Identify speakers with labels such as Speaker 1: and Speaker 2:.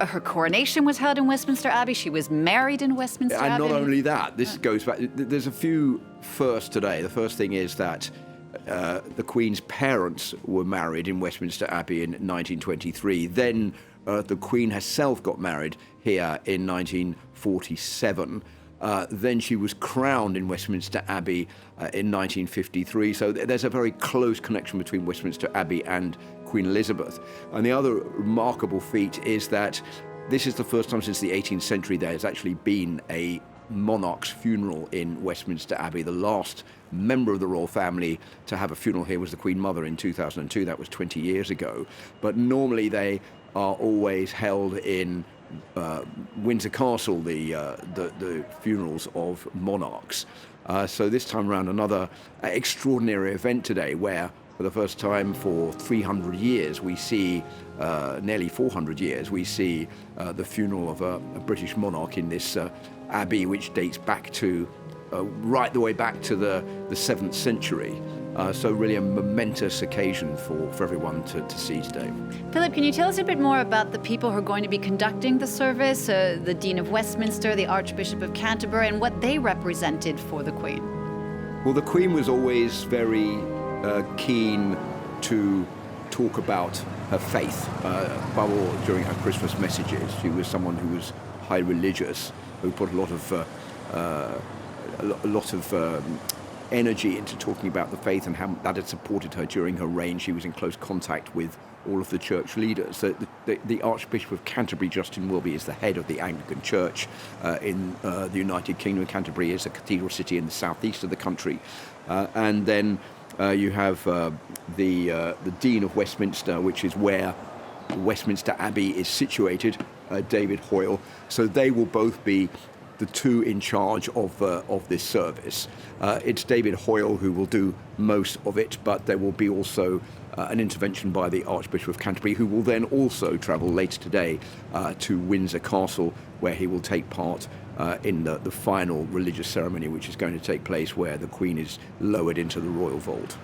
Speaker 1: her coronation was held in Westminster Abbey. She was married in Westminster Abbey.
Speaker 2: And not only that, this goes back. There's a few firsts today. The first thing is that the Queen's parents were married in Westminster Abbey in 1923. Then the Queen herself got married here in 1947. Then she was crowned in Westminster Abbey in 1953. So there's a very close connection between Westminster Abbey and Queen Elizabeth. And the other remarkable feat is that this is the first time since the 18th century there has actually been a monarch's funeral in Westminster Abbey. The last member of the royal family to have a funeral here was the Queen Mother in 2002. That was 20 years ago. But normally they are always held in Windsor Castle, the funerals of monarchs. So this time around, another extraordinary event today where for the first time for 300 years we see, nearly 400 years, we see the funeral of a British monarch in this abbey, which dates back to right the way back to the 7th century. So really a momentous occasion for everyone to see today.
Speaker 1: Philip, can you tell us a bit more about the people who are going to be conducting the service, the Dean of Westminster, the Archbishop of Canterbury, and what they represented for the Queen?
Speaker 2: Well, the Queen was always very keen to talk about her faith, above all during her Christmas messages. She was someone who was highly religious, who put a lot of energy into talking about the faith and how that had supported her during her reign. She was in close contact with all of the church leaders. So the Archbishop of Canterbury, Justin Wilby, is the head of the Anglican Church in the United Kingdom. Canterbury is a cathedral city in the southeast of the country. And then you have the Dean of Westminster, which is where Westminster Abbey is situated, David Hoyle. So they will both be the two in charge of this service. It's David Hoyle who will do most of it, but there will be also an intervention by the Archbishop of Canterbury, who will then also travel later today to Windsor Castle, where he will take part in the final religious ceremony, which is going to take place where the Queen is lowered into the royal vault.